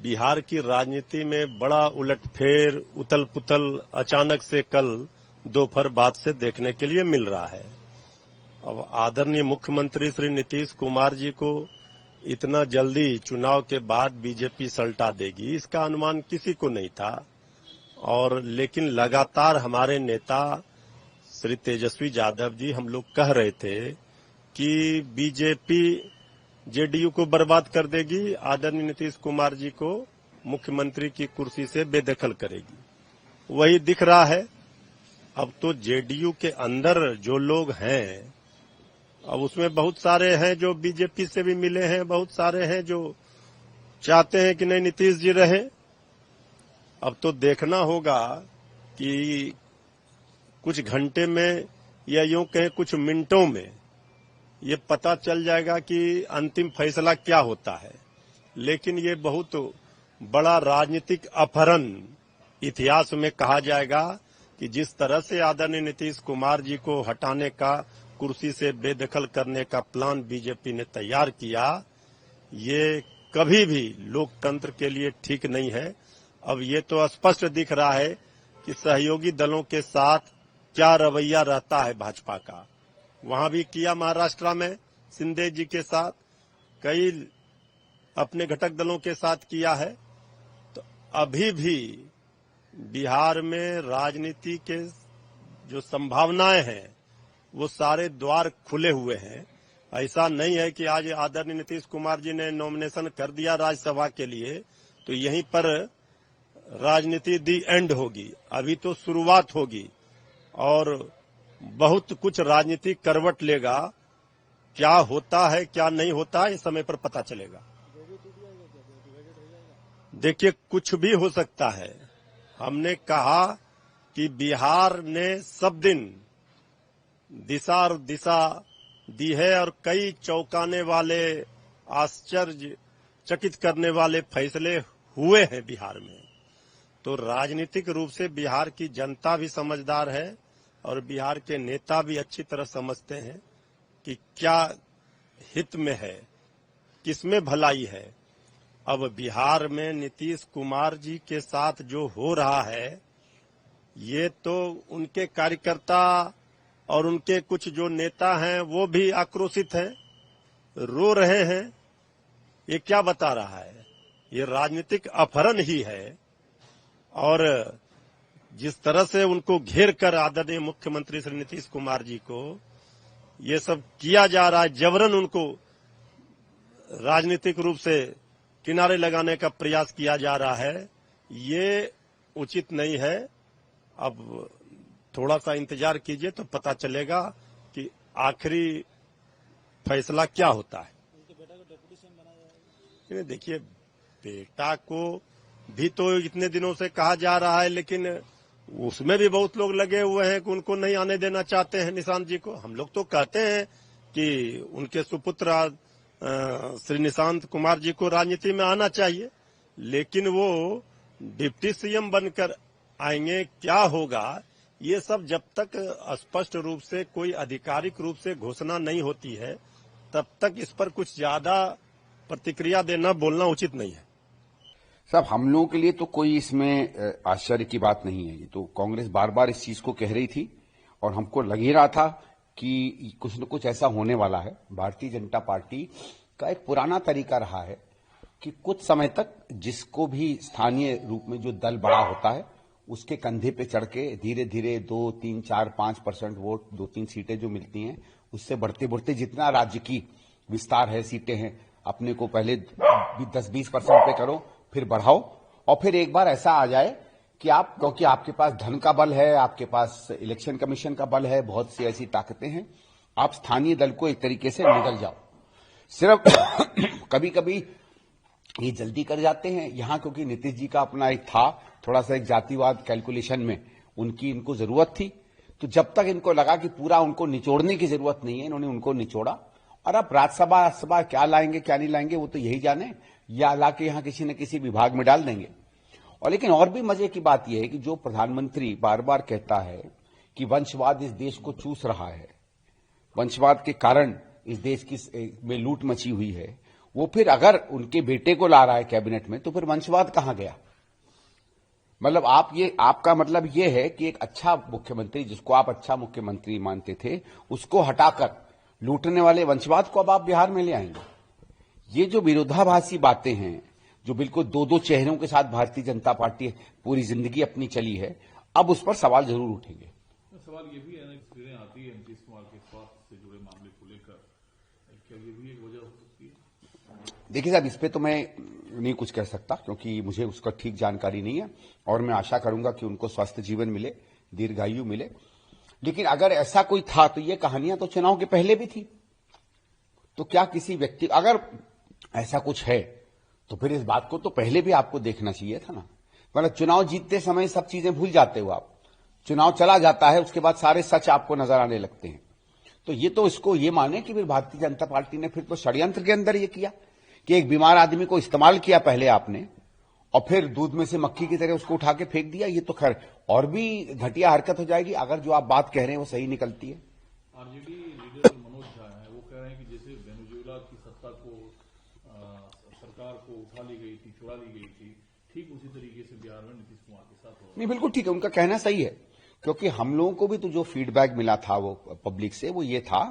बिहार की राजनीति में बड़ा उलटफेर, उथल पुथल अचानक से कल दोपहर बाद से देखने के लिए मिल रहा है। अब आदरणीय मुख्यमंत्री श्री नीतीश कुमार जी को इतना जल्दी चुनाव के बाद बीजेपी सल्टा देगी, इसका अनुमान किसी को नहीं था। और लेकिन लगातार हमारे नेता श्री तेजस्वी यादव जी हम लोग कह रहे थे कि बीजेपी जेडीयू को बर्बाद कर देगी, आदरणीय नीतीश कुमार जी को मुख्यमंत्री की कुर्सी से बेदखल करेगी। वही दिख रहा है। अब तो जेडीयू के अंदर जो लोग हैं, अब उसमें बहुत सारे हैं जो बीजेपी से भी मिले हैं, बहुत सारे हैं जो चाहते हैं कि नहीं नीतीश जी रहे। अब तो देखना होगा कि कुछ घंटे में या यूं कहें कुछ मिनटों में ये पता चल जाएगा कि अंतिम फैसला क्या होता है। लेकिन ये बहुत बड़ा राजनीतिक अपहरण इतिहास में कहा जाएगा कि जिस तरह से आदरणीय नीतीश कुमार जी को हटाने का, कुर्सी से बेदखल करने का प्लान बीजेपी ने तैयार किया, ये कभी भी लोकतंत्र के लिए ठीक नहीं है। अब ये तो स्पष्ट दिख रहा है कि सहयोगी दलों के साथ क्या रवैया रहता है भाजपा का। वहां भी किया महाराष्ट्र में शिंदे जी के साथ, कई अपने घटक दलों के साथ किया है। तो अभी भी बिहार में राजनीति के जो संभावनाएं हैं वो सारे द्वार खुले हुए हैं। ऐसा नहीं है कि आज आदरणीय नीतीश कुमार जी ने नॉमिनेशन कर दिया राज्यसभा के लिए तो यहीं पर राजनीति दी एंड होगी। अभी तो शुरुआत होगी और बहुत कुछ राजनीतिक करवट लेगा। क्या होता है क्या नहीं होता है इस समय पर पता चलेगा। देखिए, कुछ भी हो सकता है। हमने कहा कि बिहार ने सब दिन दिशा और दिशा दी है और कई चौंकाने वाले, आश्चर्यचकित करने वाले फैसले हुए हैं बिहार में। तो राजनीतिक रूप से बिहार की जनता भी समझदार है और बिहार के नेता भी अच्छी तरह समझते हैं कि क्या हित में है, किसमें भलाई है। अब बिहार में नीतीश कुमार जी के साथ जो हो रहा है, ये तो उनके कार्यकर्ता और उनके कुछ जो नेता हैं वो भी आक्रोशित हैं, रो रहे हैं। ये क्या बता रहा है? ये राजनीतिक अपहरण ही है। और जिस तरह से उनको घेर कर आदरणीय मुख्यमंत्री श्री नीतीश कुमार जी को ये सब किया जा रहा है, जबरन उनको राजनीतिक रूप से किनारे लगाने का प्रयास किया जा रहा है, ये उचित नहीं है। अब थोड़ा सा इंतजार कीजिए तो पता चलेगा कि आखिरी फैसला क्या होता है। देखिए, बेटा को भी तो इतने दिनों से कहा जा रहा है, लेकिन उसमें भी बहुत लोग लगे हुए हैं कि उनको नहीं आने देना चाहते हैं निशांत जी को। हम लोग तो कहते हैं कि उनके सुपुत्र श्री निशांत कुमार जी को राजनीति में आना चाहिए, लेकिन वो डिप्टी सीएम बनकर आएंगे, क्या होगा, ये सब जब तक स्पष्ट रूप से कोई आधिकारिक रूप से घोषणा नहीं होती है तब तक इस पर कुछ ज्यादा प्रतिक्रिया देना, बोलना उचित नहीं है। साहब, हम लोगों के लिए तो कोई इसमें आश्चर्य की बात नहीं है। ये तो कांग्रेस बार बार इस चीज को कह रही थी और हमको लग ही रहा था कि कुछ न कुछ ऐसा होने वाला है। भारतीय जनता पार्टी का एक पुराना तरीका रहा है कि कुछ समय तक जिसको भी स्थानीय रूप में जो दल बड़ा होता है उसके कंधे पे चढ़ के धीरे धीरे 2, 3, 4, 5% वोट, 2-3 सीटें जो मिलती हैं उससे बढ़ते बढ़ते जितना राज्य की विस्तार है, सीटें हैं, अपने को पहले 10-20% पे करो, फिर बढ़ाओ और फिर एक बार ऐसा आ जाए कि आप, क्योंकि आपके पास धन का बल है, आपके पास इलेक्शन कमीशन का बल है, बहुत सी ऐसी ताकतें हैं, आप स्थानीय दल को एक तरीके से निगल जाओ। सिर्फ कभी कभी ये जल्दी कर जाते हैं यहां, क्योंकि नीतीश जी का अपना एक था थोड़ा सा एक जातिवाद कैलकुलेशन में इनको जरूरत थी। तो जब तक इनको लगा कि पूरा उनको निचोड़ने की जरूरत नहीं है, इन्होंने उनको निचोड़ा। और अब राज्यसभा क्या लाएंगे क्या नहीं लाएंगे वो तो यही जाने, या ला के यहां किसी न किसी विभाग में डाल देंगे। और लेकिन और भी मजे की बात यह है कि जो प्रधानमंत्री बार बार कहता है कि वंशवाद इस देश को चूस रहा है, वंशवाद के कारण इस देश की में लूट मची हुई है, वो फिर अगर उनके बेटे को ला रहा है कैबिनेट में तो फिर वंशवाद कहां गया? मतलब आपका मतलब ये है कि एक अच्छा मुख्यमंत्री, जिसको आप अच्छा मुख्यमंत्री मानते थे, उसको हटाकर लूटने वाले वंशवाद को अब आप बिहार में ले आएंगे। ये जो विरोधाभासी बातें हैं, जो बिल्कुल दो दो चेहरों के साथ भारतीय जनता पार्टी पूरी जिंदगी अपनी चली है, अब उस पर सवाल जरूर उठेंगे। सवाल ये भी है ना, खबरें आती है नीतीश कुमार के स्वास्थ्य से जुड़े मामले को लेकर, क्या ये भी एक वजह हो सकती है? देखिए साहब, इस पे तो मैं नहीं कुछ कह सकता, क्योंकि मुझे उसका ठीक जानकारी नहीं है, और मैं आशा करूंगा कि उनको स्वस्थ जीवन मिले, दीर्घायु मिले। लेकिन अगर ऐसा कोई था तो ये कहानियां तो चुनाव के पहले भी थी। तो क्या किसी व्यक्ति, अगर ऐसा कुछ है तो फिर इस बात को तो पहले भी आपको देखना चाहिए था ना। मतलब चुनाव जीतते समय सब चीजें भूल जाते हो आप, चुनाव चला जाता है, उसके बाद सारे सच आपको नजर आने लगते हैं। तो ये तो इसको ये माने कि फिर भारतीय जनता पार्टी ने फिर तो षड्यंत्र के अंदर ये किया कि एक बीमार आदमी को इस्तेमाल किया पहले आपने, और फिर दूध में से मक्खी की तरह उसको उठा के फेंक दिया। ये तो खैर और भी घटिया हरकत हो जाएगी अगर जो आप बात कह रहे हैं वो सही निकलती है। आरजेडी लीडर मनोज झा है, वो कह रहे हैं कि जैसे वेनेजुएला की सत्ता को सरकार को उठा ली गई थी, छुड़ा ली गई थी, ठीक उसी तरीके से बिहार में नीतीश कुमार के साथ हो। नहीं, बिल्कुल ठीक है, उनका कहना सही है, क्योंकि हम लोगों को भी तो जो फीडबैक मिला था वो पब्लिक से, वो ये था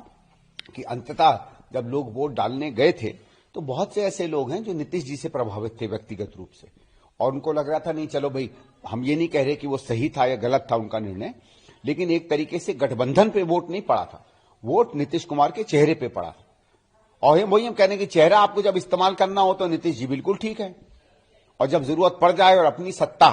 कि अंततः जब लोग वोट डालने गए थे तो बहुत से ऐसे लोग हैं जो नीतीश जी से प्रभावित थे व्यक्तिगत रूप से, और उनको लग रहा था नहीं चलो भाई, हम ये नहीं कह रहे कि वो सही था या गलत था उनका निर्णय, लेकिन एक तरीके से गठबंधन पे वोट नहीं पड़ा था, वोट नीतीश कुमार के चेहरे पे पड़ा था। और वही हम कहने की चेहरा आपको जब इस्तेमाल करना हो तो नीतीश जी बिल्कुल ठीक है, और जब जरूरत पड़ जाए और अपनी सत्ता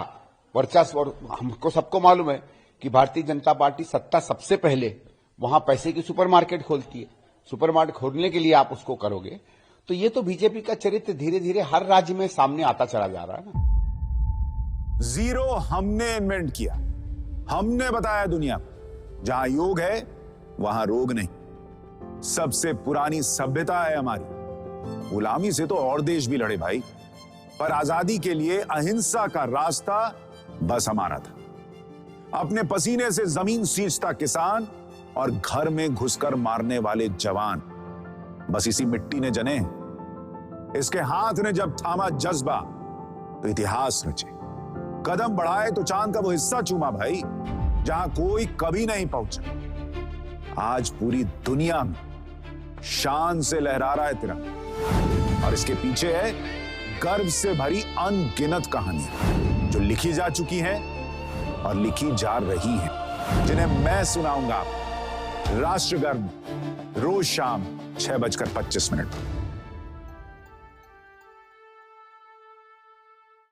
वर्चस्व, और हमको सबको मालूम है कि भारतीय जनता पार्टी सत्ता सबसे पहले वहां पैसे की सुपरमार्केट खोलती है, सुपरमार्केट खोलने के लिए आप उसको करोगे, तो ये तो बीजेपी का चरित्र धीरे धीरे हर राज्य में सामने आता चला जा रहा है ना। जीरो हमने इन्वेंट किया, हमने बताया दुनिया को, जहां योग है वहां रोग नहीं। सबसे पुरानी सभ्यता है हमारी, गुलामी से तो और देश भी लड़े भाई, पर आजादी के लिए अहिंसा का रास्ता बस हमारा था। अपने पसीने से जमीन सींचता किसान और घर में घुसकर मारने वाले जवान, बस इसी मिट्टी ने जने। इसके हाथ ने जब थामा जज्बा तो इतिहास रचे, कदम बढ़ाए तो चांद का वो हिस्सा चूमा भाई जहां कोई कभी नहीं पहुंचा। आज पूरी दुनिया में शान से लहरा रहा है तिरंगा, और इसके पीछे है गर्व से भरी अनगिनत कहानियां जो लिखी जा चुकी हैं और लिखी जा रही हैं, जिन्हें मैं सुनाऊंगा राष्ट्रगर्व रोज शाम 6:25 पर।